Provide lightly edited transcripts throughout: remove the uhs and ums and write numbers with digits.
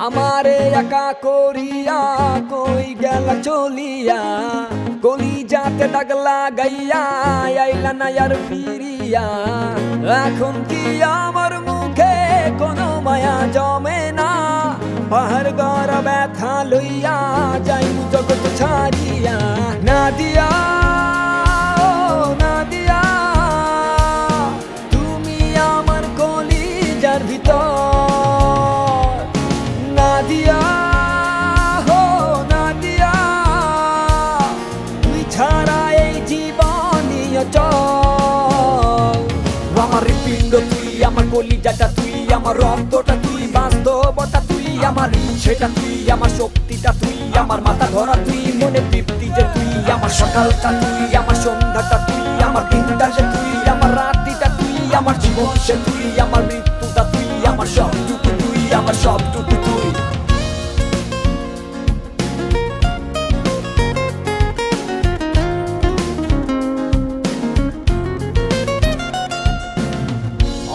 আমারে একা করিয়া কই গেলা চলিয়া গলি যাতে দাগ লাগাইয়া আইলা না আর ফিরিয়া এখন কি আমার মুখে কোনো মায়া জমে না পাহাড় গড় ব্যথা লইয়া যাই জগৎ ছাড়িয়া না দিয়া তুমি আমার কলিজার ভিতর নাদিয়া হো নাদিয়া তুই ছাড়া এই জীবনই অচল আমার হৃৎপিণ্ড তুই আমার কলিজাটা তুই আমার রক্তটা তুই বাস্তবতা তুই আমার ইচ্ছেটা তুই আমার শক্তিটা তুই আমার মাথা ধরা তুই মনে তৃপ্তি যে তুই আমার সকালটা তুই আমার সন্ধ্যাটা তুই আমার দিনটা যে তুই আমার রাত্রিটা তুই আমার জীবন সে তুই আমার মৃত্যুটা তুই আমার সবটুকু তুই আমার সবটুকু তুই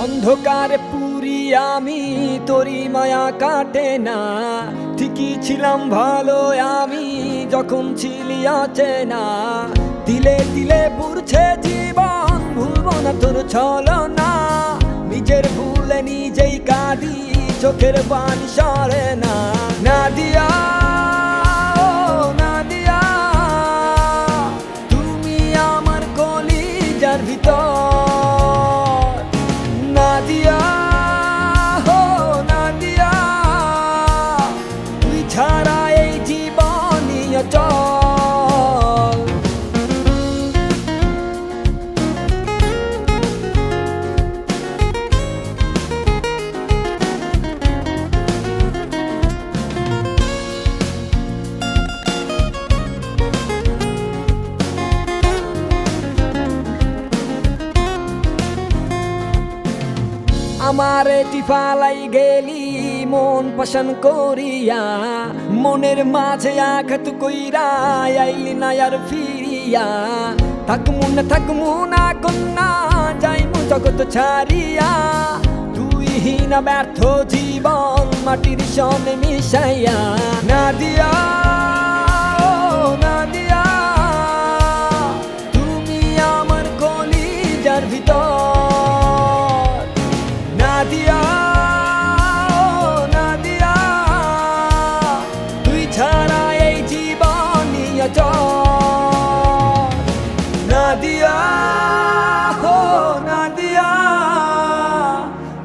অন্ধকারে পুরি আমি তোরি মায়া কাটে না ঠিকই ছিলাম ভালো আমি যখন ছিলি অচেনা দিলে দিলে পুরছে জীবন ভুলবো না তোর ছলনা নিজের ভুলে নিজেই কাঁদি চোখের পানি সরে না নাদিয়া নাদিয়া তুমি আমার কলিজার ভিতর নাদিয়া হো নাদিয়া তুই ছাড়া এই জীবনই অচল আমারে টিফালাই গেলি মন পছন্দ করিয়া মনের মাঝে আঘাত কইরা আইলি না আর ফিরিয়া থাকমু না কন্যা যাইমু জগৎ ছাড়িয়া তুই হীনা ব্যর্থ জীবন মাটির সনে মিশাইয়া নাদিয়া নাদিয়া তুমি আমার কলিজার ভিতর নাদিয়া নাদিয়া তুই ছাড়া এই জীবনই অচল নাদিয়া হো নাদিয়া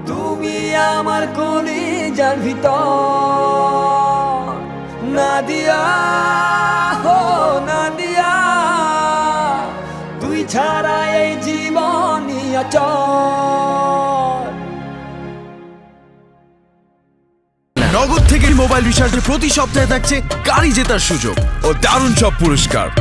তুমি আমার কলিজার ভিতর নাদিয়া হো নাদিয়া তুই ছাড়া এই জীবনই অচল নগদ থেকে মোবাইল রিচার্জে প্রতি সপ্তাহে থাকছে গাড়ি জেতার সুযোগ ও দারুণ সব পুরস্কার।